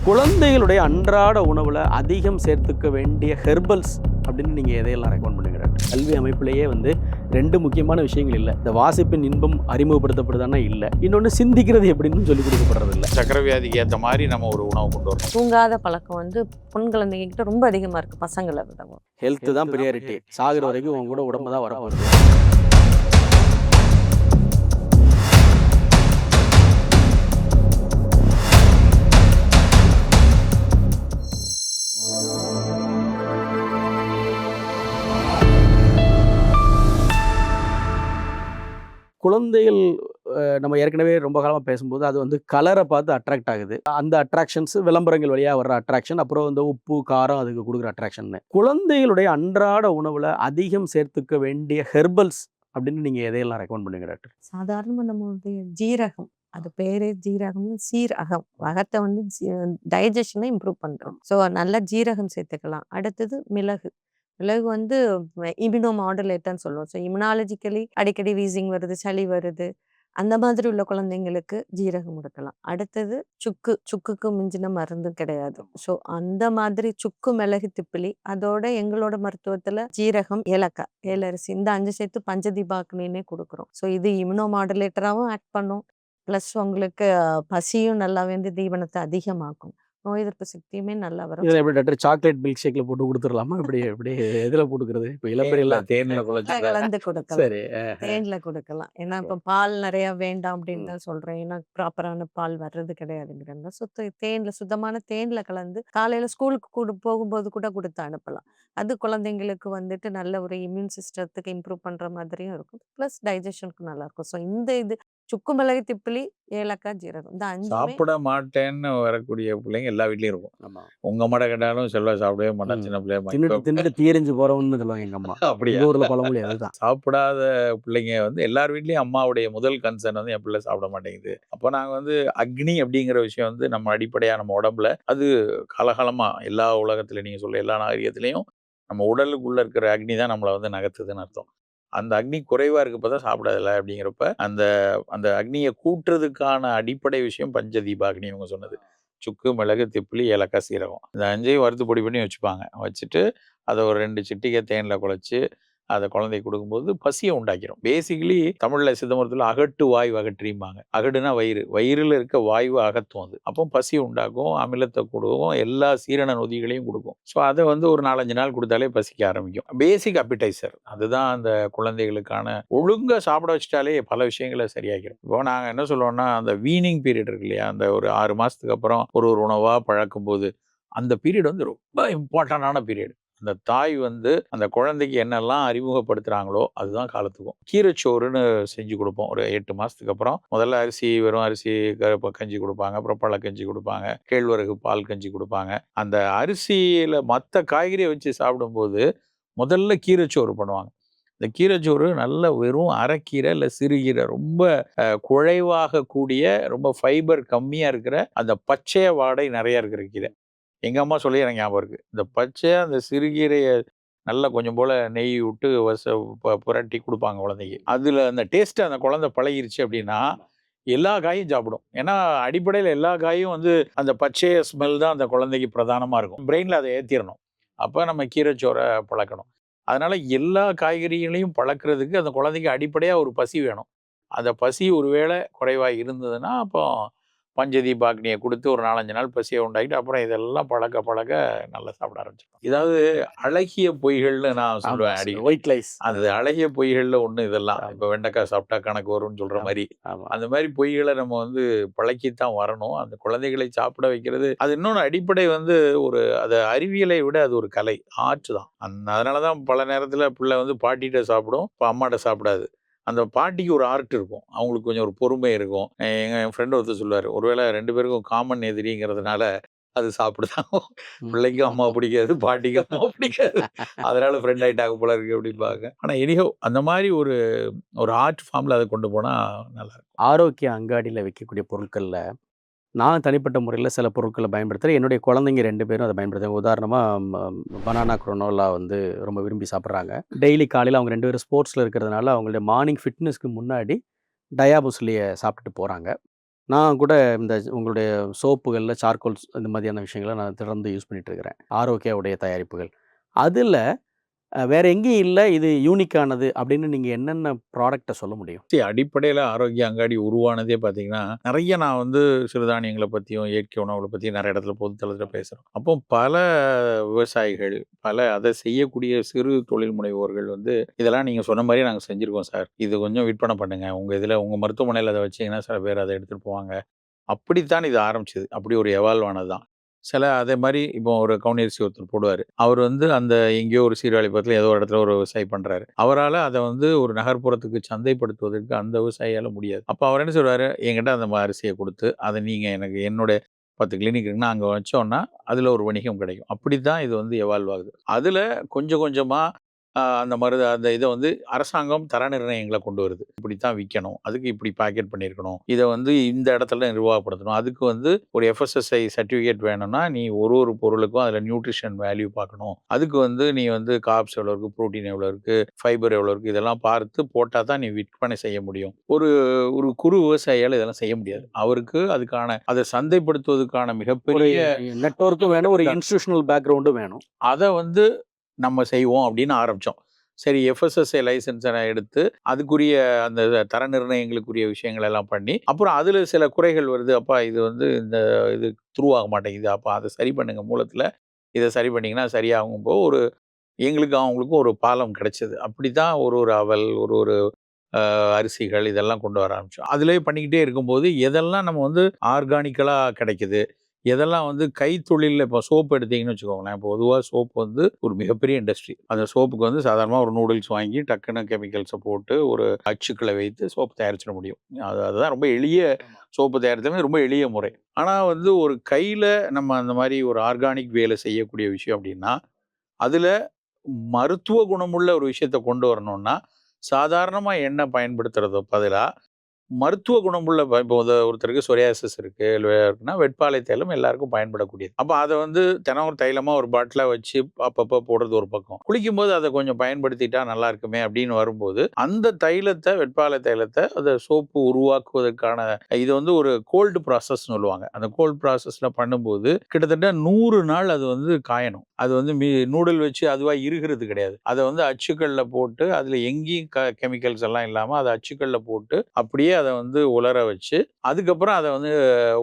குழந்தைகளுடைய அன்றாட உணவில் அதிகம் சேர்த்துக்க வேண்டிய ஹெர்பல்ஸ் அப்படின்னு நீங்கள் எதையெல்லாம் ரெக்கமெண்ட் பண்ணுகிறாரு? கல்வி அமைப்பிலேயே வந்து ரெண்டு முக்கியமான விஷயங்கள் இல்லை. இந்த வாசிப்பின் இன்பம் அறிமுகப்படுத்தப்படுதானா இல்லை, இன்னொன்று சிந்திக்கிறது எப்படின்னு சொல்லிக் கொடுக்கப்படுறது இல்லை. சக்கரை வியாதிக்கு ஏற்ற மாதிரி நம்ம ஒரு உணவு கொண்டு வரணும். தூங்காத பழக்கம் வந்து பெண் குழந்தைங்க கிட்ட ரொம்ப அதிகமாக இருக்குது, பசங்களை விடவும். ஹெல்த்து தான் ப்ரியாரிட்டி. சாகிற வரைக்கும் உங்க கூட உடம்பு தான் வரப்போகுது. குழந்தைகள் நம்ம ஏற்கனவே ரொம்ப காலமாக பேசும்போது அது வந்து கலரை பார்த்து அட்ராக்ட் ஆகுது. அந்த அட்ராக்ஷன்ஸ் விளம்பரங்கள் வழியாக வர்ற அட்ராக்ஷன், அப்புறம் வந்து உப்பு காரம் அதுக்கு கொடுக்குற அட்ராக்ஷன். குழந்தைகளுடைய அன்றாட உணவில் அதிகம் சேர்த்துக்க வேண்டிய ஹெர்பல்ஸ் அப்படின்னு நீங்கள் எதையெல்லாம் ரெக்கமெண்ட் பண்ணுங்க டாக்டர்? சாதாரணமாக நம்மளுடைய ஜீரகம், அது பேரே ஜீரகம்னு, சீரகம் அகத்தை வந்து டைஜஷனை இம்ப்ரூவ் பண்ணுறோம். ஸோ நல்ல ஜீரகம் சேர்த்துக்கலாம். அடுத்தது மிளகு. மிளகு வந்து இம்யூனோ மாடுலேட்டர்னு சொல்லுவோம். ஸோ இம்யூனாலஜிக்கலி அடிக்கடி வீசிங் வருது, சளி வருது, அந்த மாதிரி உள்ள குழந்தைங்களுக்கு ஜீரகம் கொடுக்கலாம். அடுத்தது சுக்குக்கு மிஞ்சின மருந்து கிடையாது. ஸோ அந்த மாதிரி சுக்கு, மிளகு, திப்பிலி, அதோட எங்களோட மருத்துவத்தில் ஜீரகம், ஏலக்காய், ஏலரிசி, இந்த 5 சேர்த்து பஞ்சதீபாக்னின்னே கொடுக்குறோம். ஸோ இது இம்யூனோ மாடுலேட்டராகவும் ஆக்ட் பண்ணும், ப்ளஸ் உங்களுக்கு பசியும் நல்லா வந்து தீவனத்தை அதிகமாக்கும், நோய் எதிர்ப்பு சக்தியுமே நல்லா வரும். இதில் எப்படி டாக்டர் சாக்லேட் மில்க் ஷேக்கில் போட்டு கொடுத்துடலாமா? இப்படி எப்படி எதில் போட்டுக்கிறது? இப்போ இளம்பெரியெல்லாம் தேனில் குழச்சி கலந்து கொடுக்கலாம். சரி, தேன்ல கொடுக்கலாம். ஏன்னா இப்போ பால் நிறைய வேண்டாம் அப்படின்னு தான் சொல்றேன். ஏன்னா ப்ராப்பரான பால் வர்றது கிடையாதுங்கிறாங்க. தேன்ல, சுத்தமான தேன்ல கலந்து காலையில ஸ்கூலுக்கு போகும்போது கூட கொடுத்து அனுப்பலாம். அது குழந்தைங்களுக்கு வந்துட்டு நல்ல ஒரு இம்யூன் சிஸ்டத்துக்கு இம்ப்ரூவ் பண்ற மாதிரியும் இருக்கும், ப்ளஸ் டைஜஷனுக்கு நல்லா இருக்கும். ஸோ இது சுக்கு, மிளகு, திப்பிலி, ஏலக்காய், ஜீரகம், இந்த 5 சாப்பிட மாட்டேன்னு வரக்கூடிய பிள்ளைங்க எல்லா வீட்லயும் இருக்கும். ஆமாம். உங்க அம்மாட்ட கேட்டாலும் செல்வா சாப்பிடவே மாட்டான், சின்ன பிள்ளைய தின்னுட்டு தீரஞ்சு போகிறவன்னு சொல்லுவாங்க எங்கள் அம்மா. அப்படியா? ஊரில் பழமொழி அதுதான். சாப்பிடாத பிள்ளைங்க வந்து எல்லார் வீட்லயும் அம்மாவுடைய முதல் கன்சர்ன் வந்து என் பிள்ளை சாப்பிட மாட்டேங்குது. அப்போ நாங்கள் வந்து அக்னி அப்படிங்கிற விஷயம் வந்து நம்ம அடிப்படையாக நம்ம உடம்புல அது காலகாலமா எல்லா உலகத்துல நீங்க சொல்ல எல்லா நாகரிகத்திலையும் நம்ம உடலுக்குள்ள இருக்கிற அக்னி தான் நம்மளை வந்து நகர்த்துதுன்னு அர்த்தம். அந்த அக்னி குறைவா இருக்கப்ப தான் சாப்பிடாதல அப்படிங்கிறப்ப அந்த அந்த அக்னியை கூட்டுறதுக்கான அடிப்படை விஷயம் பஞ்சதீபாக்னி இவங்க சொன்னது. சுக்கு, மிளகு, திப்பிலி, ஏலக்காய், சீரகம், இந்த 5ஐயும் வறுத்து பொடி பண்ணி வச்சுப்பாங்க. வச்சுட்டு அதை ஒரு 2 சிட்டிகை தேனில் குழச்சி அதை குழந்தைக்கு கொடுக்கும்போது பசியை உண்டாக்கிடும். பேசிக்கலி தமிழில் சித்த மருத்துவத்தில் அகட்டு வாய்வு அகற்றிம்பாங்க. அகடுனா வயிறு, வயிறில் இருக்க வாய்வு அகத்தும். அது அப்போ பசியை உண்டாக்கும், அமிலத்தை கொடுக்கும், எல்லா சீரண நொதிகளையும் கொடுக்கும். ஸோ அதை வந்து ஒரு 4-5 நாள் கொடுத்தாலே பசிக்க ஆரம்பிக்கும். பேசிக் அப்பிடைசர் அதுதான் அந்த குழந்தைகளுக்கான. ஒழுங்காக சாப்பிட வச்சுட்டாலே பல விஷயங்களை சரியாகிடும். இப்போ நாங்கள் என்ன சொல்லுவோம்னா, அந்த வீனிங் பீரியட் இருக்கு இல்லையா, அந்த ஒரு 6 மாதத்துக்கு அப்புறம் ஒரு உணவாக பழக்கும் போது அந்த பீரியட் வந்து ரொம்ப இம்பார்ட்டண்டான பீரியட். அந்த தாய் வந்து அந்த குழந்தைக்கு என்னெல்லாம் அறிமுகப்படுத்துகிறாங்களோ அதுதான் காலத்துக்கும். கீரைச்சோறுன்னு செஞ்சு கொடுப்போம் ஒரு 8 மாதத்துக்கு அப்புறம். முதல்ல வெறும் அரிசி கஞ்சி கொடுப்பாங்க, அப்புறம் பழக்கஞ்சி கொடுப்பாங்க, கேழ்வரகு பால் கஞ்சி கொடுப்பாங்க. அந்த அரிசியில் மற்ற காய்கறியை வச்சு சாப்பிடும்போது முதல்ல கீரைச்சோறு பண்ணுவாங்க. இந்த கீரைச்சோறு நல்ல வெறும் அரைக்கீரை இல்லை சிறுகீரை, ரொம்ப குழைவாக கூடிய, ரொம்ப ஃபைபர் கம்மியாக இருக்கிற, அந்த பச்சை வாடை நிறையா இருக்கிற கீரை. எங்கள் அம்மா சொல்லி எனக்கு ஞாபகம் இருக்குது. இந்த பச்சையாக அந்த சிறுகீரையை நல்லா கொஞ்சம் போல் நெய் விட்டு புரட்டி கொடுப்பாங்க குழந்தைக்கு. அதில் அந்த டேஸ்ட்டு அந்த குழந்தை பழகிருச்சு அப்படின்னா எல்லா காயும் சாப்பிடும். ஏன்னா அடிப்படையில் எல்லா காயும் வந்து அந்த பச்சைய ஸ்மெல் தான் அந்த குழந்தைக்கு பிரதானமாக இருக்கும். பிரெயினில் அதை ஏற்றிடணும். அப்போ நம்ம கீரைச்சோரை பழக்கணும். அதனால் எல்லா காய்கறிகளையும் பழக்கிறதுக்கு அந்த குழந்தைக்கு அடிப்படையாக ஒரு பசி வேணும். அந்த பசி ஒருவேளை குறைவாக இருந்ததுன்னா அப்போ பஞ்சதீபாக்னியை கொடுத்து ஒரு 4-5 நாள் பசியை உண்டாக்கிட்டு அப்புறம் இதெல்லாம் பழக்க நல்லா சாப்பிட ஆரம்பிச்சிடும். இதாவது அழகிய பொய்கள்னு நான் சொல்லுவேன். White lies. அது அழகிய பொய்களில் ஒன்று இதெல்லாம். இப்போ வெண்டைக்காய் சாப்பிட்டா கணக்கு வரும்னு சொல்கிற மாதிரி அந்த மாதிரி பொய்களை நம்ம வந்து பழக்கித்தான் வரணும். அந்த குழந்தைகளை சாப்பிட வைக்கிறது அது இன்னொன்று அடிப்படை வந்து ஒரு அது அறிவியலை விட அது ஒரு கலை, ஆர்ட் தான். அதனால தான் பல நேரத்தில் பிள்ளை வந்து பாட்டிகிட்ட சாப்பிடும், இப்போ அம்மாட்ட சாப்பிடாது. அந்த பாட்டிக்கு ஒரு ஆர்ட் இருக்கும், அவங்களுக்கு கொஞ்சம் ஒரு பொறுமை இருக்கும். என் ஃப்ரெண்டு ஒருத்தர் சொல்லுவார், ஒருவேளை 2 பேருக்கும் காமன் எதிரிங்கிறதுனால அது சாப்பிடுதான். பிள்ளைக்கும் அம்மா பிடிக்காது, பாட்டிக்கும் அம்மா பிடிக்காது, அதனால ஃப்ரெண்ட் ஆகிட்டாங்க போல இருக்கு அப்படிம்பாங்க. ஆனால் எனிஹோ அந்த மாதிரி ஒரு ஆர்ட் ஃபார்மில் அதை கொண்டு போனால் நல்லாயிருக்கும். ஆரோக்கிய அங்காடியில் விற்கக்கூடிய பொருட்களில் நான் தனிப்பட்ட முறையில் சில பொருட்களை பயன்படுத்துகிறேன். என்னுடைய குழந்தைங்க 2 பேரும் அதை பயன்படுத்துறாங்க. உதாரணமாக பனானா குரோனோலா வந்து ரொம்ப விரும்பி சாப்பிட்றாங்க. டெய்லி காலையில் அவங்க 2 பேரும் ஸ்போர்ட்ஸில் இருக்கிறதுனால அவங்களுடைய மார்னிங் ஃபிட்னஸ்க்கு முன்னாடி டயாபுஸ்லியை சாப்பிட்டுட்டு போகிறாங்க. நான் கூட இந்த உங்களுடைய சோப்புகள்ல சார்கோல் இந்த மாதிரியான விஷயங்கள நான் தொடர்ந்து யூஸ் பண்ணிட்டு இருக்கிறேன். ஆரோக்கியாவுடைய தயாரிப்புகள். அதுல வேற எங்கேயும் இல்ல, இது யூனிக்கானது அப்படின்னு நீங்க என்னென்ன ப்ராடக்ட்ட சொல்ல முடியும்? அடிப்படையில ஆரோக்கிய அங்காடி உருவானதே பார்த்தீங்கன்னா, நெறைய நான் வந்து சிறுதானியங்கள பத்தியும், இயற்கை உணவுகள பத்தியும் நெறைய இடத்துல பொது தளத்தில பேசுறோம். அப்போ பல விவசாயிகள், பல அத செய்யக்கூடிய சிறு தொழில் முனைவோர்கள் வந்து, "இதெல்லாம் நீங்க சொன்ன மாரியே நாங்க செஞ்சிருக்கோம் சார். இது கொஞ்சம் விற்பனை பண்ணுங்க. உங்க இதுல உங்க மருத்துவமனையில அத வச்சீங்கன்னா, சில பேர் அத எடுத்துட்டு போவாங்க." அப்படித்தான் இது ஆரம்பிச்சது. அப்படி ஒரு எவால்வ் ஆனது தான். சில அதே மாரி இப்போ ஒரு கவுனி அரிசி ஒருத்தர் போடுவாரு. அவர் வந்து அந்த எங்கேயோ ஒரு சீர்காழிபுரத்துல ஏதோ ஒரு இடத்துல ஒரு விவசாயி பண்றாரு. அவரால அத வந்து ஒரு நகர்ப்புறத்துக்கு சந்தைப்படுத்துவதற்கு அந்த விவசாயியால முடியாது. அப்ப அவர் என்ன சொல்றாரு, என்கிட்ட அந்த அரிசிய குடுத்து, அத நீங்க எனக்கு என்னோட 10 கிளினிக் இருக்குன்னா, அங்க வச்சோம்னா, அதுல ஒரு வணிகம் கிடைக்கும். அப்படித்தான் இது வந்து எவால்வ் ஆகுது. அதுல கொஞ்சம் கொஞ்சமா அந்த இத வந்து அரசாங்கம் தர நிர்ணயங்கள கொண்டு வருது. இப்படித்தான் விக்கணும். அதுக்கு இப்படி பாக்கெட் பண்ணியிருக்கணும். இத வந்து இந்த இடத்துல நிர்வாகப்படுத்தணும். அதுக்கு வந்து ஒரு எஃப்எஸ்எஸ்ஐ சர்டிஃபிகேட் வேணும்னா, நீ ஒரு ஒரு பொருளுக்கும் அதுல நியூட்ரிஷன் வேல்யூ பார்க்கணும். அதுக்கு வந்து நீ வந்து கார்ப்ஸ் எவ்வளோ இருக்கு, புரோட்டீன் எவ்வளோ இருக்கு, ஃபைபர் எவ்வளோ இருக்கு, இதெல்லாம் பார்த்து போட்டா தான் நீ விற்பனை செய்ய முடியும். ஒரு ஒரு குறு விவசாயியால இதெல்லாம் செய்ய முடியாது. அவருக்கு அதுக்கான அத சந்தைப்படுத்துவதற்கான ஒரு மிகப்பெரிய நெட்வொர்க்கும் வேணும், ஒரு இன்ஸ்டிடியூஷனல் பேக்ரவுண்டும் வேணும். அத வந்து நம்ம செய்வோம் அப்படின்னு ஆரம்பிச்சோம். சரி எஃப்எஸ்எஸ்ஐ லைசென்ஸ எடுத்து, அதுக்குரிய அந்த தர நிர்ணயங்களுக்குரிய விஷயங்கள் எல்லாம் பண்ணி, அப்புறம் அதுல சில குறைகள் வருது. அப்பா இது வந்து இந்த இது த்ரூ ஆக மாட்டேங்குது. அப்ப அத சரி பண்ணுங்க மூலத்துல. இத சரி பண்ணீங்கன்னா சரியாகும்போ ஒரு எங்களுக்கும் அவங்களுக்கும் ஒரு பாலம் கிடைச்சது. அப்படித்தான் ஒரு ஒரு அவல், ஒரு ஒரு அரிசிகள் இதெல்லாம் கொண்டு வர ஆரம்பிச்சோம். அதிலேயே பண்ணிக்கிட்டே இருக்கும்போது, எதெல்லாம் நம்ம வந்து ஆர்கானிக்கலா கிடைக்குது, எதெல்லாம் வந்து கைத்தொழில்ல இப்போ சோப் எடுத்தீங்கன்னு வச்சுக்கோங்களேன். பொதுவா சோப் வந்து ஒரு மிகப்பெரிய இண்டஸ்ட்ரி. அந்த சோப்புக்கு வந்து சாதாரணமா ஒரு நூடுல்ஸ் வாங்கி டக்குனு கெமிக்கல்ஸ போட்டு ஒரு அச்சுக்கள வைத்து சோப் தயாரிச்சிட முடியும். அதுதான் ரொம்ப எளிய சோப்பு தயாரித்தலே ரொம்ப எளிய முறை. ஆனா வந்து ஒரு கையில நம்ம அந்த மாரி ஒரு ஆர்கானிக் வேல செய்யக்கூடிய விஷயம் அப்படின்னா, அதுல மருத்துவ குணமுள்ள ஒரு விஷயத்த கொண்டு வரணும்னா, சாதாரணமா எண்ணெய் பயன்படுத்துறதுக்கு பதிலா மருத்துவ குணமுள்ள இப்போ ஒருத்தருக்கு சொரியாசிஸ் இருக்கு, இருக்குன்னா வெட்பாலை தைலம் எல்லாருக்கும் பயன்படக்கூடியது. அப்ப அத வந்து தினம் ஒரு தைலமா ஒரு பாட்டிலா வச்சு அப்பப்ப போடுறது ஒரு பக்கம். குளிக்கும்போது அத கொஞ்சம் பயன்படுத்திட்டா நல்லா இருக்குமே அப்படின்னு வரும்போது, அந்த தைலத்த வெட்பாலை தைலத்த அத சோப்பு உருவாக்குவதற்கான இது வந்து ஒரு கோல்டு ப்ராசஸ்ன்னு சொல்லுவாங்க. அந்த கோல்ட் ப்ராசஸ்ல பண்ணும்போது கிட்டத்தட்ட 100 நாள் அது வந்து காயணும். அது வந்து நூடுல் வச்சு அதுவா இறுகுறது கிடையாது. அத வந்து அச்சுக்கல்ல போட்டு அதுல எங்கேயும் கெமிக்கல்ஸ் எல்லாம் இல்லாம அத அச்சுக்கல்ல போட்டு அப்படியே அத வந்து உலர வச்சு, அதுக்கப்புறம் அத வந்து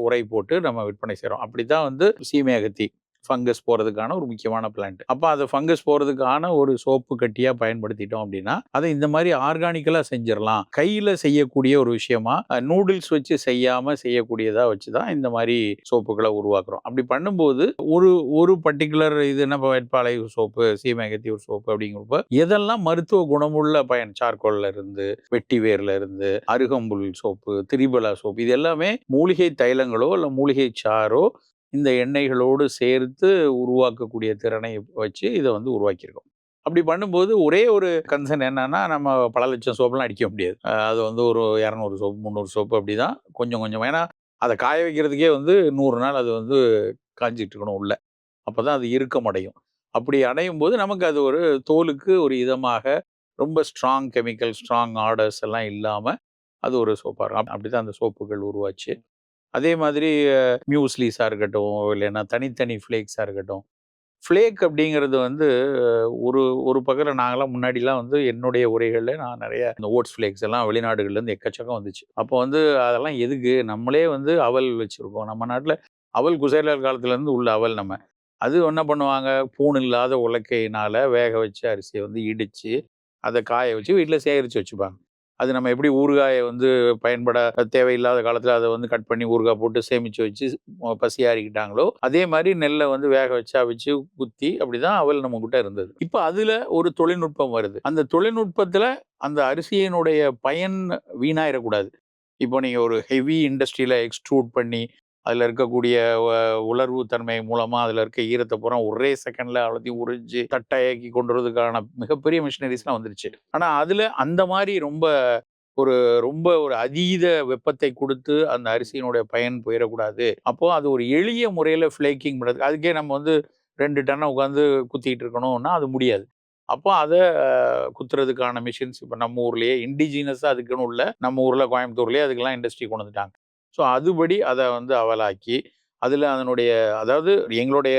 உரை போட்டு நம்ம விற்பனை செய்றோம். அப்படித்தான் வந்து சீமை அகத்தி, ஃபங்கஸ் போறதுக்கான ஒரு முக்கியமான பிளான்ட். அப்ப அத ஃபங்கஸ் போறதுக்கான ஒரு சோப்பு கட்டியா பயன்படுத்திட்டோம் அப்படின்னா, அத இந்த மாரி ஆர்கானிக்கலா செஞ்சிரலாம். கையில செய்யக்கூடிய ஒரு விஷயமா நூடுல்ஸ் வச்சு செய்யாம செய்யக்கூடியதா வச்சு தான் இந்த மாரி சோப்புகள உருவாக்குறோம். அப்படி பண்ணும்போது ஒரு ஒரு பர்ட்டிகுலர் இது என்ன வேட்பாலை சோப்பு, சீமை அகத்தி ஒரு சோப்பு அப்படிங்கிறப்ப எதெல்லாம் மருத்துவ குணமுள்ள சார்கோல்ல இருந்து வெட்டி வேர்ல இருந்து, அருகம்புல் சோப்பு, திரிபலா சோப்பு இது எல்லாமே மூலிகை தைலங்களோ, இல்ல மூலிகை சாறோ இந்த எண்ணெய்களோடு சேர்த்து உருவாக்கக்கூடிய திறனை வச்சு இத வந்து உருவாக்கியிருக்கோம். அப்படி பண்ணும்போது ஒரே ஒரு கன்சர்ன் என்னன்னா, நம்ம பல லட்சம் சோப்புலாம் அடிக்க முடியாது. அது வந்து ஒரு 200 சோப்பு, 300 சோப்பு அப்படிதான் கொஞ்சம் கொஞ்சமா. ஏன்னா, அத காய வைக்கிறதுக்கே வந்து 100 நாள் அது வந்து காய்ஞ்சிட்டு இருக்கணும் உள்ள. அப்பதான் அது இறுக்கம் அடையும். அப்படி அடையும்போது நமக்கு அது ஒரு தோலுக்கு ஒரு இதமாக ரொம்ப ஸ்ட்ராங் கெமிக்கல், ஸ்ட்ராங் ஆர்டர்ஸ் எல்லாம் இல்லாம, அது ஒரு சோப்பா இருக்கும். அப்படித்தான் அந்த சோப்புகள் உருவாச்சு. அதே மாதிரி மியூஸ்லிஸா இருக்கட்டும், இல்லைன்னா தனித்தனி ஃப்ளேக்ஸா இருக்கட்டும். ஃப்ளேக் அப்படிங்கிறது வந்து ஒரு ஒரு பக்கத்துல நாங்கலாம் முன்னாடிலாம் வந்து என்னுடைய உரைகள்ல நான் நெறைய இந்த ஓட்ஸ் ஃப்ளேக்ஸ் எல்லாம் வெளிநாடுகள்லேருந்து எக்கச்சக்கம் வந்துச்சு. அப்போ வந்து அதெல்லாம் எதுக்கு? நம்மளே வந்து அவல் வச்சிருக்கோம். நம்ம நாட்ல அவல் குசேலர் காலத்துலேருந்து உள்ள அவல் நம்ம. அது என்ன பண்ணுவாங்க, பூண் இல்லாத உலக்கையினால வேக வச்ச அரிசிய வந்து இடிச்சு, அத காய வச்சு வீட்ல சேகரிச்சு வச்சுப்பாங்க. அது நம்ம எப்படி ஊறுகாய வந்து பயன்பட தேவையில்லாத காலத்துல அத வந்து கட் பண்ணி ஊறுகாய் போட்டு சேமிச்சு வச்சு பசியாறிக்கிட்டாங்களோ, அதே மாரி நெல்ல வந்து வேக வச்சு அவிச்சு குத்தி அப்படிதான் அவல் நம்மகிட்ட இருந்தது. இப்ப அதுல ஒரு தொழில்நுட்பம் வருது. அந்த தொழில்நுட்பத்துல அந்த அரிசியினுடைய பயன் வீணாயிறக்கூடாது. இப்போ நீங்க ஒரு ஹெவி இண்டஸ்ட்ரியில எக்ஸ்ட்ரூட் பண்ணி, அதுல இருக்கக்கூடிய வ உலர்வு தன்மை மூலமா அதுல இருக்க ஈரத்த பூரா ஒரே செகண்ட்ல எல்லாத்தையும் உறிஞ்சு தட்டையாக்கி கொண்டு வரதுக்கான மிகப்பெரிய மிஷினரீஸ்லாம் வந்துருச்சு. ஆனா அதுல அந்த மாரி ஒரு ரொம்ப ஒரு அதீத வெப்பத்தை குடுத்து அந்த அரிசியினுடைய பயன் போயிறக்கூடாது. அப்போ அது ஒரு எளிய முறையில ஃப்ளேக்கிங் பண்றதுக்கு அதுக்கே நம்ம வந்து 2 டன்ன உட்காந்து குத்திட்டு இருக்கணும்னா அது முடியாது. அப்போ அத குத்துறதுக்கான மிஷின்ஸ் இப்ப நம்ம ஊர்லயே இண்டிஜினஸா அதுக்குன்னு உள்ள நம்ம ஊர்ல கோயம்புத்தூர்லயே அதுக்கெல்லாம் இண்டஸ்ட்ரி கொண்டு வந்துட்டாங்க. ஸோ அதுபடி அதை வந்து அவலாக்கி அதில் அதனுடைய அதாவது எங்களுடைய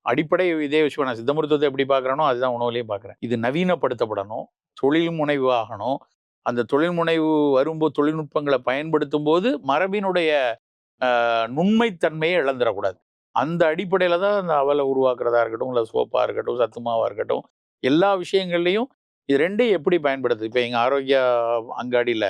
அடிப்படை இதே விஷயம் நான் சித்த மருத்துவத்தை எப்படி பார்க்குறேனோ அதுதான் உணவுலையும் பார்க்குறேன். இது நவீனப்படுத்தப்படணும், தொழில் முனைவு ஆகணும். அந்த தொழில் முனைவு வரும்போது தொழில்நுட்பங்களை பயன்படுத்தும் போது மரபினுடைய நுண்மைத்தன்மையை இழந்துடக்கூடாது. அந்த அடிப்படையில் தான் அந்த அவலை உருவாக்குறதா இருக்கட்டும், இல்லை சோப்பாக இருக்கட்டும், சத்துமாவாக இருக்கட்டும், எல்லா விஷயங்கள்லையும் இது ரெண்டையும் எப்படி பயன்படுது. இப்போ எங்கள் ஆரோக்கிய அங்காடியில்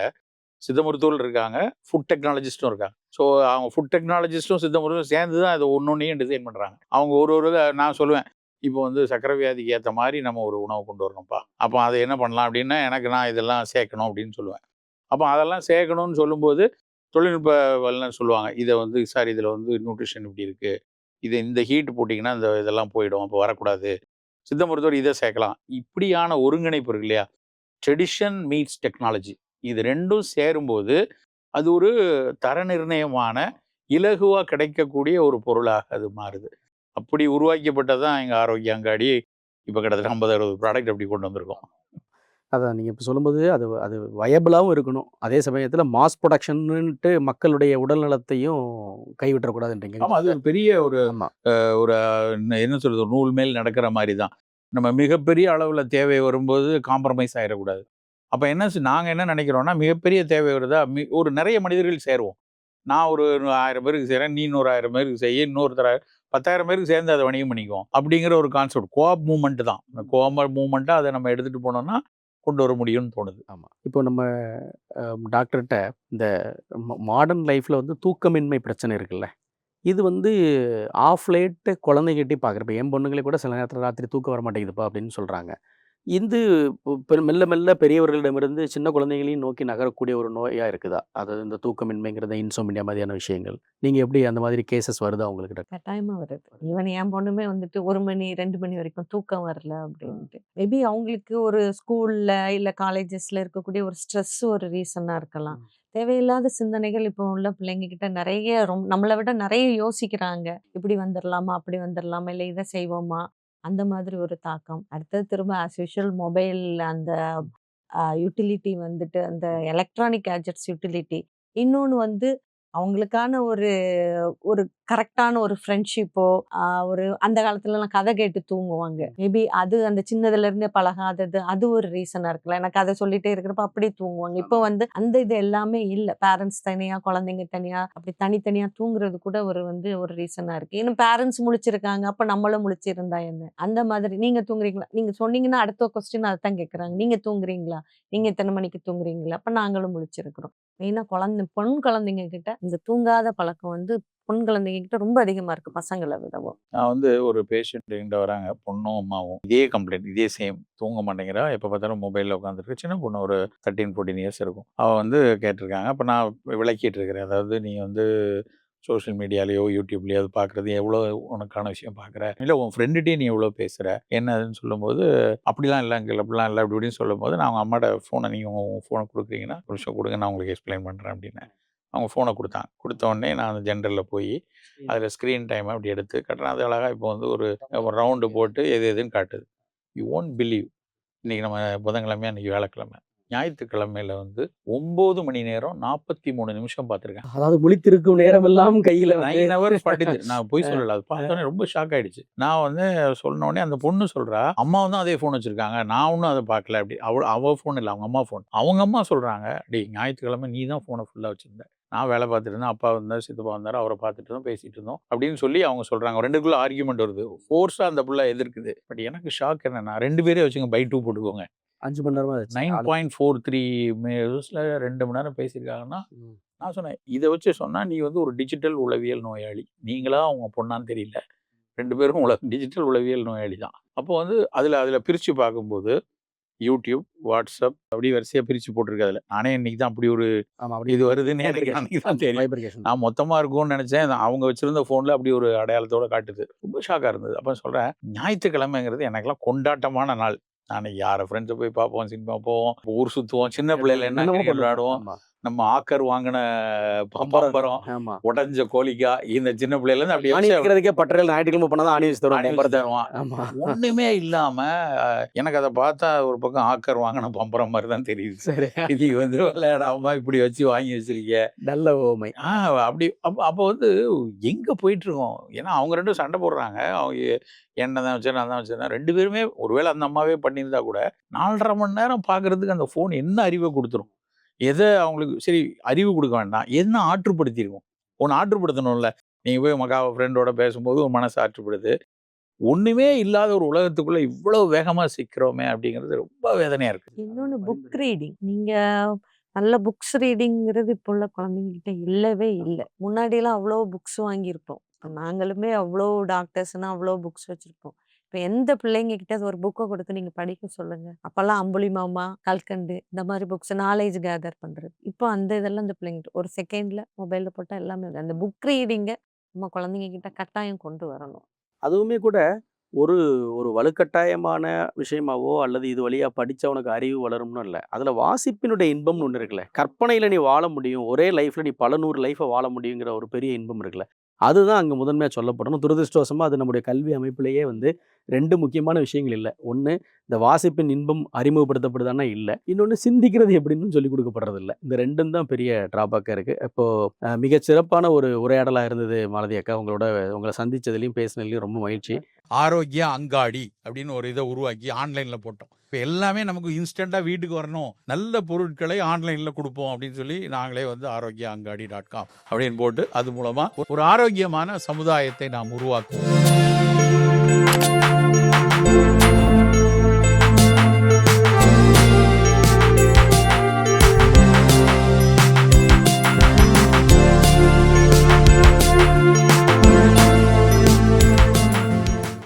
சித்த மருத்துவர்கள் இருக்காங்க, ஃபுட் டெக்னாலஜிஸ்ட்டும் இருக்காங்க. ஸோ அவங்க ஃபுட் டெக்னாலஜிஸ்ட்டும் சித்த மருத்துவம் சேர்ந்து தான் இதை ஒன்னொன்னையும் டிசைன் பண்ணுறாங்க. அவங்க ஒரு நான் சொல்லுவேன், இப்போ வந்து சர்க்கரை வியாதிக்கு ஏற்ற மாதிரி நம்ம ஒரு உணவு கொண்டு வரணும்ப்பா. அப்போ அதை என்ன பண்ணலாம் அப்படின்னா, நான் இதெல்லாம் சேர்க்கணும் அப்படின்னு சொல்லுவேன். அப்போ அதெல்லாம் சேர்க்கணும்னு சொல்லும்போது தொழில்நுட்ப வல்லுநர் சொல்லுவாங்க, இதை வந்து சார் இதில் வந்து நியூட்ரிஷன் இப்படி இருக்குது, இது இந்த ஹீட் போட்டிங்கன்னா இந்த இதெல்லாம் போயிடும், அப்போ வரக்கூடாது. சித்த மருத்துவர் இதை சேர்க்கலாம். இப்படியான ஒருங்கிணைப்பு இருக்கு இல்லையா, ட்ரெடிஷன் மீட்ஸ் டெக்னாலஜி, இது ரெண்டும் சேரும்போது அது ஒரு தர நிர்ணயமான இலகுவாக கிடைக்கக்கூடிய ஒரு பொருளாக அது மாறுது. அப்படி உருவாக்கப்பட்டதான் எங்கள் ஆரோக்கிய அங்காடி. இப்போ கிட்டத்தட்ட 50-60 ப்ராடக்ட் அப்படி கொண்டு வந்திருக்கோம். அதான் நீங்க இப்ப சொல்லும்போது அது அது வயபிளாவும் இருக்கணும். அதே சமயத்துல மாஸ் புரொடக்ஷன்னுட்டு மக்களுடைய உடல் நலத்தையும் கைவிட்டறக்கூடாதுன்றீங்க. ஆமா, அது ஒரு பெரிய ஒரு ஆமா. ஒரு என்ன சொல்றது, ஒரு நூல் மேல் நடக்கிற மாதிரி தான். நம்ம மிகப்பெரிய அளவில் தேவை வரும்போது காம்ப்ரமைஸ் ஆகிடக்கூடாது. அப்போ நாங்கள் என்ன நினைக்கிறோம்னா, மிகப்பெரிய தேவை வருதா, ஒரு நிறைய மனிதர்கள் சேருவோம். நான் ஒரு 1000 பேருக்கு செய்கிறேன், நீ இன்னொரு 1000 பேருக்கு செய்ய, இன்னொருத்தர் 10,000 பேருக்கு சேர்ந்து அதை வணிகம் பண்ணிக்குவோம் அப்படிங்கிற ஒரு கான்செப்ட். கோஆப் மூவ்மெண்ட் தான். அந்த கோஆப் மூவ்மெண்ட்டாக அதை நம்ம எடுத்துகிட்டு போனோம்னா கொண்டு வர முடியும்னு தோணுது. ஆமா. இப்போ நம்ம டாக்டர்கிட்ட இந்த மாடர்ன் லைஃப்ல வந்து தூக்கமின்மை பிரச்சனை இருக்குல்ல, இது வந்து ஆஃப் லேட் குழந்தைகிட்டயும் பார்க்குறேன். என் பொண்ணுங்களே கூட சில நேரத்துல ராத்திரி தூக்கம் வர மாட்டேங்குதுப்பா அப்படின்னு சொல்றாங்க. இது மெல்ல மெல்ல பெரியவர்களிடமிருந்து சின்ன குழந்தைகளையும் நோக்கி நகரக்கூடிய ஒரு நோயா இருக்குதா? அதாவது இந்த தூக்கமின்மைங்கிறது, இன்சோம்னியா மாதிரியான விஷயங்கள். நீங்க எப்படி அந்த மாதிரி கேஸஸ் வருதா உங்களுக்கு? கட்டாயமா வருது. ஈவன் என் பொண்ணுமே வந்துட்டு 1 மணி, 2 மணி வரைக்கும் தூக்கம் வரல அப்படின்ட்டு. மேபி அவங்களுக்கு ஒரு ஸ்கூல்ல இல்ல காலேஜஸ்ல இருக்கக்கூடிய ஒரு ஸ்ட்ரெஸ் ஒரு ரீசனா இருக்கலாம். தேவையில்லாத சிந்தனைகள் இப்போ உள்ள பிள்ளைங்க கிட்ட நிறைய நம்மளை விட நிறைய யோசிக்கிறாங்க. இப்படி வந்துடலாமா, அப்படி வந்துடலாமா, இல்லை இதை செய்வோமா, அந்த மாதிரி ஒரு தாக்கம். அடுத்தது திரும்ப ஆஸ் யூஷுவல் மொபைல் அந்த யூட்டிலிட்டி வந்துட்டு அந்த எலக்ட்ரானிக் கேஜெட்ஸ் யூட்டிலிட்டி. இன்னொன்று வந்து அவங்களுக்கான ஒரு ஒரு கரெக்டான ஒரு ஃப்ரெண்ட்ஷிப்போ ஒரு அந்த காலத்துலலாம் கதை கேட்டு தூங்குவாங்க. மேபி அது அந்த சின்னதுல இருந்தே பழகாதது அது ஒரு ரீசனா இருக்கலாம். எனக்கு அதை சொல்லிட்டே இருக்கிறப்ப அப்படியே தூங்குவாங்க. இப்போ வந்து அந்த இது எல்லாமே இல்லை. பேரண்ட்ஸ் தனியா, குழந்தைங்க தனியா, அப்படி தனித்தனியா தூங்குறது கூட ஒரு ரீசனா இருக்கு. இன்னும் பேரண்ட்ஸ் முழிச்சிருக்காங்க, அப்ப நம்மளும் முழிச்சிருந்தா என்ன, அந்த மாதிரி. நீங்க தூங்குறீங்களா, நீங்க சொன்னீங்கன்னா அடுத்த கொஸ்டின் அதான் கேட்கறாங்க. நீங்க தூங்குறீங்களா, நீங்க எத்தனை மணிக்கு தூங்குறீங்களா, அப்ப நாங்களும் முழிச்சிருக்கிறோம். மெயினா பொன் குழந்தைங்க கிட்ட இந்த தூங்காத பழக்கம் வந்து பொன் குழந்தைங்க கிட்ட ரொம்ப அதிகமா இருக்கு, பசங்களை விடவும். நான் வந்து ஒரு பேஷண்ட் என்கிட்ட வராங்க, பொண்ணும் அம்மாவும். இதே கம்ப்ளைண்ட், இதே சேம். தூங்க மாட்டேங்கிறா, எப்போ பார்த்தாலும் மொபைலில் உட்காந்துருக்கு. சின்ன பொண்ணு ஒரு 13-14 இயர்ஸ் இருக்கும். அவள் வந்து கேட்டிருக்காங்க. அப்போ நான் விளக்கிட்டு இருக்கிறேன். அதாவது நீ வந்து சோஷியல் மீடியாலேயோ யூடியூப்லேயோ அது பார்க்குறது எவ்வளோ உனக்கான விஷயம் பார்க்குற, இல்லை உன் ஃப்ரெண்டுகிட்டே நீ எவ்வளோ பேசுகிற என்னதுன்னு சொல்லும்போது, அப்படிலாம் இல்லை அங்கிள், அப்படிலாம் இல்லை அப்படி இப்படின்னு சொல்லும்போது, நான் அவங்க அம்மாட்ட ஃபோனை, நீங்கள் உங்கள் ஃபோனை கொடுக்குறீங்கன்னா ஒரு நிமிஷம் கொடுங்க, நான் உங்களுக்கு எக்ஸ்பிளைன் பண்ணுறேன் அப்படின்னு. அவங்க ஃபோனை கொடுத்தாங்க. கொடுத்த உடனே நான் அந்த ஜென்ரலில் போய் அதில் ஸ்க்ரீன் டைமை அப்படி எடுத்து கட்டுறேன். அது அழகாக இப்போ வந்து ஒரு ரவுண்டு போட்டு எது எதுன்னு காட்டுது. யூ ஒன்ட் பிலீவ், இன்றைக்கி நம்ம புதன்கிழமையா, இன்றைக்கி வியாழக்கிழமை, ஞாயிற்றுக்கிழமையில் வந்து 9 மணி நேரம் 43 நிமிஷம் பார்த்துருக்கேன். அதாவது முழித்திருக்கும் நேரம் எல்லாம் கையில 9 ஹவர்ஸ் படிது. நான் போய் சொல்லல, அது பார்த்தோன்னே ரொம்ப ஷாக் ஆயிடுச்சு. நான் வந்து சொன்ன உடனே அந்த பொண்ணு சொல்றா, அம்மாவும் தான் அதே ஃபோன் வச்சிருக்காங்க, நான் ஒன்றும் அதை பார்க்கல அப்படி. அவள் ஃபோன் இல்லை, அவங்க அம்மா ஃபோன். அவங்க அம்மா சொல்றாங்க, டேய் ஞாயிற்றுக்கிழமை நீ தான் ஃபோனை ஃபுல்லாக வச்சிருந்த, நான் வேலை பார்த்துட்டு இருந்தேன், அப்பா வந்தார், சித்தப்பா வந்தார், அவரை பார்த்துட்டு இருந்தோம், பேசிட்டு இருந்தோம் அப்படின்னு சொல்லி அவங்க சொல்றாங்க. ரெண்டுக்குள்ள ஆர்கியூமெண்ட் வருது, ஃபோர்ஸாக அந்த பிள்ளை எதிர்க்குது. பட் எனக்கு ஷாக் என்னன்னா, 2 பேரே வச்சுங்க, பை 2 போட்டுக்கோங்க. 5 மணி நேரமா 9.43 மினிட்ஸ்ல 2 மணி நேரம் பேசியிருக்காங்கன்னா, நான் சொன்னேன், இதை வச்சு சொன்னா நீ வந்து ஒரு டிஜிட்டல் உளவியல் நோயாளி. நீங்களா அவங்க பொண்ணான்னு தெரியல, 2 பேரும் டிஜிட்டல் உளவியல் நோயாளி தான். அப்போ வந்து அதில் பிரித்து பார்க்கும்போது யூடியூப், வாட்ஸ்அப் அப்படி வரிசையாக பிரித்து போட்டிருக்கு. அதில் நானே இன்னைக்கு தான் அப்படி ஒரு இது வருதுன்னு எனக்கு அன்னைக்கு தான் தெரியும். நான் மொத்தமாக இருக்கும்னு நினச்சேன். அவங்க வச்சிருந்த ஃபோனில் அப்படி ஒரு அடையாளத்தோட காட்டுது. ரொம்ப ஷாக்காக இருந்தது. அப்போ சொல்கிறேன், ஞாயிற்றுக்கிழமைங்கிறது எனக்கெல்லாம் கொண்டாட்டமான நாள். நாளைக்கு யாரை ஃப்ரெண்ட்ஸை போய் பார்ப்போம், சினிமா போவோம், ஊர் சுற்றுவோம், சின்ன பிள்ளைல என்ன விளையாடுவோம், நம்ம ஆக்கர் வாங்கின பம்பரம், ஆமா. உடஞ்ச கோழிக்கா, இந்த சின்ன பிள்ளையிலேருந்து அப்படி ஆணி வைக்கிறதுக்கே பட்டறையில் ஞாயிற்றுக்கிழமை போனால் தான் ஆணி வச்சு தருவோம் பம்பரத்தை. தருவான். ஆமா. ஒண்ணுமே இல்லாம எனக்கு அதை பார்த்தா ஒரு பக்கம் ஆக்கர் வாங்கின பம்பரம் மாதிரி தான் தெரியுது. சரி. இது வந்து விளையாடாம இப்படி வச்சு வாங்கி வச்சிருக்கீங்க. நல்ல ஓமை. அப்படி அப்போ வந்து எங்க போயிட்டு இருக்கோம்? ஏன்னா அவங்க 2 சண்டை போடுறாங்க. அவங்க என்ன தான் வச்சேன், நான் தான் வச்சேன். 2 பேருமே ஒருவேளை அந்த அம்மாவே பண்ணியிருந்தா கூட 4:30 மணி நேரம் பார்க்கறதுக்கு அந்த ஃபோன் என்ன அறிவை கொடுத்துரும்? எதை அவங்களுக்கு சரி அறிவு கொடுக்க வேண்டாம். என்ன ஆற்றுப்படுத்தியிருக்கும்? ஒண்ணு ஆற்றுப்படுத்தணும்ல. நீங்க போய் ஃப்ரெண்டோட பேசும்போது உன் மனசு ஆற்றுப்படுது. ஒண்ணுமே இல்லாத ஒரு உலகத்துக்குள்ள இவ்வளவு வேகமா சிக்கிறோமே அப்படிங்கிறது ரொம்ப வேதனையா இருக்கு. இன்னொன்னு புக் ரீடிங். நீங்க நல்ல புக்ஸ் ரீடிங்கிறது இப்போ உள்ள குழந்தைங்ககிட்ட இல்லவே இல்ல. முன்னாடிலாம் அவ்வளோ புக்ஸ் வாங்கியிருப்போம். இப்ப நாங்களுமே அவ்வளோ டாக்டர்ஸ்னா அவ்வளோ புக்ஸ் வச்சிருப்போம். இப்ப எந்த பிள்ளைங்க கிட்ட ஒரு புக்க கொடுத்து நீங்க படிக்க சொல்லுங்க. அப்பல்லாம் அம்புலிமாமா, கல்கண்டு இந்த மாரி புக்ஸ் நாலேட்ஜ் கேதர் பண்றது. இப்போ அந்த இதெல்லாம் இந்த பிள்ளைங்ககிட்ட ஒரு செகண்ட்ல மொபைல்ல போட்டா எல்லாமே வருது. அந்த புக் ரீடிங்க நம்ம குழந்தைங்க கிட்ட கட்டாயம் கொண்டு வரணும். அதுவுமே கூட ஒரு ஒரு வலுக்கட்டாயமான விஷயமாவோ அல்லது இது வழியா படிச்சா உனக்கு அறிவு வளரும்னு இல்ல. அதுல வாசிப்பினுடைய இன்பம்னு ஒண்ணு இருக்குல்ல. கற்பனையில நீ வாழ முடியும். ஒரே லைஃப்ல நீ பல 100 லைஃப வாழ முடியுங்கிற ஒரு பெரிய இன்பம் இருக்குல்ல. அதுதான் அங்க முதன்மையா சொல்லப்படணும். துரதிர்ஷ்டவசமா அது நம்முடைய கல்வி அமைப்பிலேயே வந்து 2 முக்கியமான விஷயங்கள் இல்ல. ஒண்ணு இந்த வாசிப்பின் இன்பம் அறிமுகப்படுத்தப்படுதான்னா இல்ல. இன்னொன்னு சிந்திக்கிறது எப்படின்னு சொல்லிக் கொடுக்கப்படுறதில்ல. இந்த 2ம் தான் பெரிய டிராபேக்கா இருக்கு. இப்போ மிகச் சிறப்பான ஒரு உரையாடலா இருந்தது மாலதி அக்கா. உங்கள சந்திச்சதுலயும், பேசினதுலயும் ரொம்ப மகிழ்ச்சி. ஆரோக்கிய அங்காடி அப்படின்னு ஒரு இதை உருவாக்கி ஆன்லைன்ல போட்டோம். இப்போ எல்லாமே நமக்கு இன்ஸ்டண்டா வீட்டுக்கு வரணும், நல்ல பொருட்களை ஆன்லைன்ல கொடுப்போம் அப்படின்னு சொல்லி நாங்களே வந்து ஆரோக்கிய அங்காடி.com அப்படின்னு போட்டு அது மூலமா ஒரு ஆரோக்கியமான சமுதாயத்தை நாம் உருவாக்குவோம்.